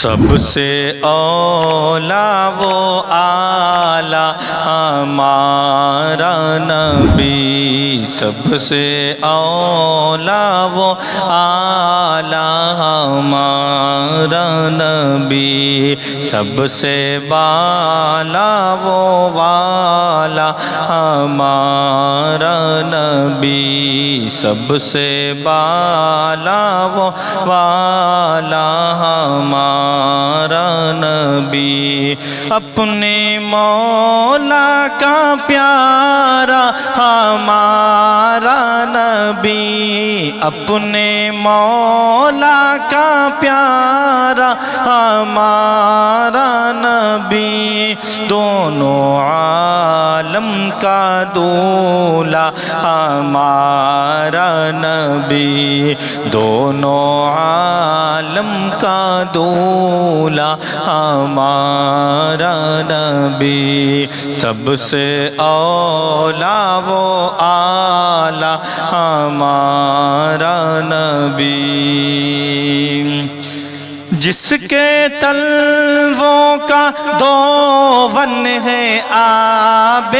سب سے اولا وہ اعلیٰ ہمارا نبی، سب سے اولا وہ اعلیٰ ہمارا نبی، سب سے بالا وہ والا ہمارا نبی، سب سے بالا وہ والا ہمارا نبی، اپنے مولا کا پیارا ہمارا نبی، اپنے مولا کا پیارا ہمارا نبی، دونوں عالم کا دولا ہمارا نبی، دونوں عالم کا دولا ہمارا نبی، سب سے اولا وہ اعلیٰ ہمارا نبی، جس کے تلووں کا دون ہے آب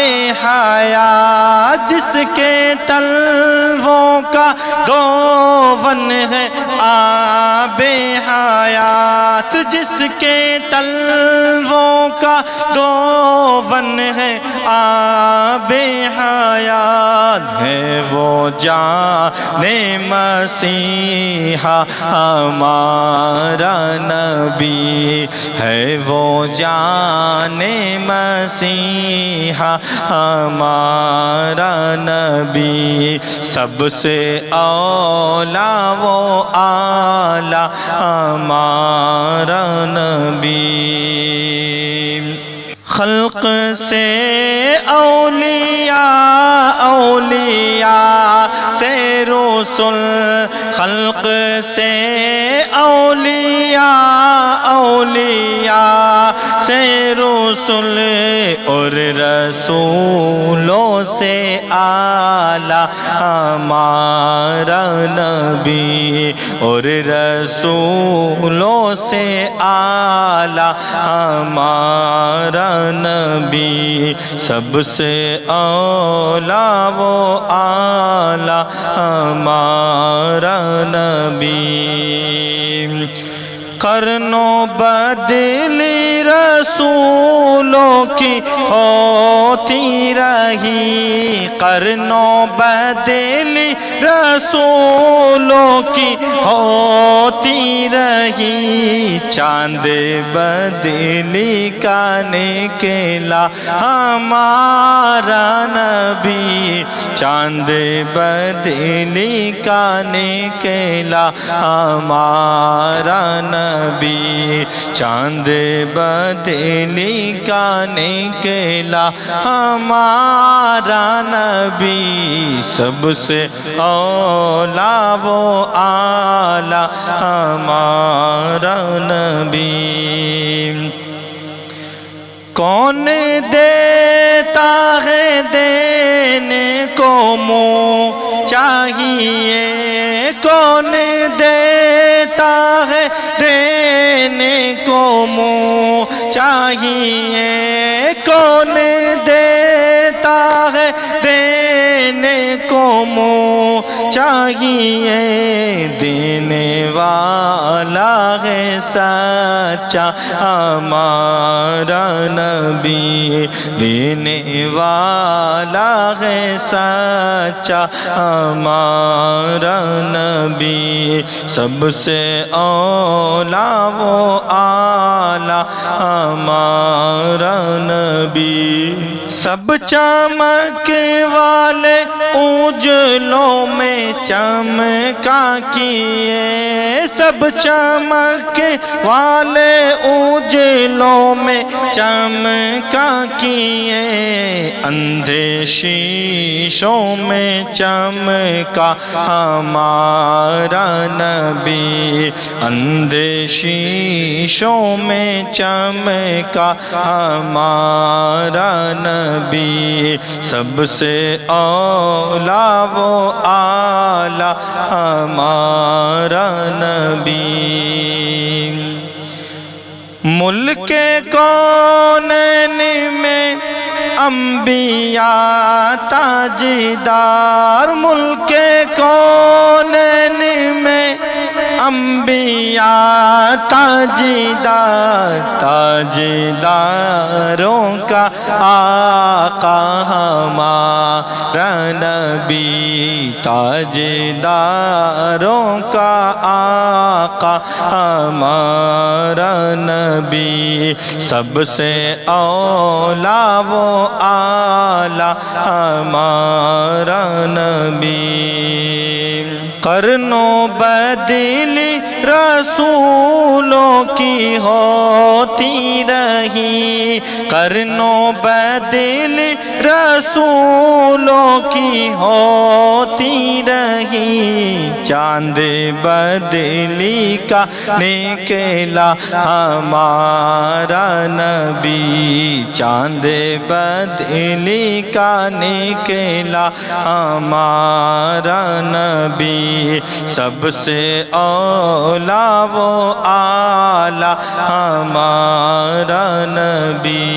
حیات، جس کے تلووں کا دون ہے آب حیات، جس کے تلووں کا دون ہے آب حیات، ہے وہ جان مسیحا ہمارا نبی، ہے وہ جان مسیحا ہمارا نبی، سب سے اولا وہ اعلیٰ ہمارا نبی، خلق سے اولیاء، اولیاء سے رسل، خلق سے اولیاء، اولیاء سے رسل، اور رسولوں سے اعلیٰ ہمارا نبی، اور رسولوں سے اعلیٰ ہمارا نبی، سب سے اولا وہ اعلیٰ ہمارا نبی، قرنوں بدلی رسولوں کی ہوتی رہی، قرنوں بدلی رسولوں کی ہوتی رہی، چاند بدلی کا نکلا ہمارا نبی، چاند بدلی کا نکلا ہمارا نبی، چاند بدلی کا نکلا ہمارا نبی، سب سے اولا وہ اعلیٰ ہمارا نبی، کون دیتا ہے دینے کو منہ چاہیے، کون دیتا ہے دینے کو منہ چاہیے، کون دیتا ہے دینے کو منہ چاہیے، دینے والا ہے سچا ہمارا نبی، دینے والا ہے سچا ہمارا نبی، سب سے اولا وہ اعلیٰ ہمارا نبی، سب چمک والے اجلوں میں چمکا کیے، سب چمک والے اجلوں میں چمکا کیے، اندھے شیشوں میں چمکا ہمارا نبی، اندھے شیشوں میں چمکا ہمارا نبی، سب سے اولا وہ اعلیٰ ہمارا نبی، ملک کونین میں انبیاء تاجدار، ملک کونین میں انبیاء تاجدار، تاجداروں کا آقا ہمارا نبی، تاجداروں کا آقا ہمارا نبی، سب سے اولا وہ اعلیٰ ہمارا نبی۔ قرنوں بدلی رسولوں کی ہوتی رہی، قرنوں بدلی رسولوں کی ہوتی رہی، چاند بدلی کا نکلا ہمارا نبی، چاند بدلی کا نکلا ہمارا نبی، سب سے اولا وہ اعلیٰ ہمارا نبی۔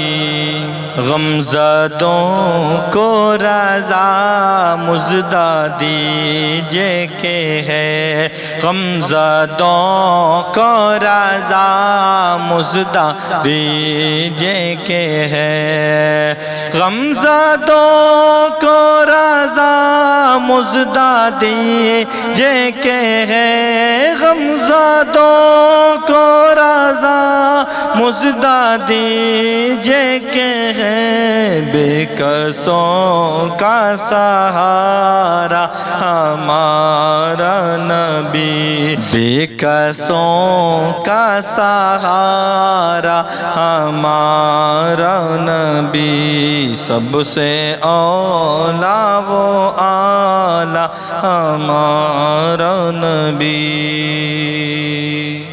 غمزدوں کو رضا مژدہ دیجئے کہ ہے، غمزدوں کو رضا مژدہ دیجئے کہ ہے، غمزدوں کو رضا مژدہ دیجئے کہ ہے، غمزدوں کو رضا مژدہ دیجئے کہ ہے، بے کسوں کا سہارا ہمارا نبی، بے کسوں کا سہارا ہمارا نبی، سب سے اولا وہ اعلیٰ ہمارا نبی۔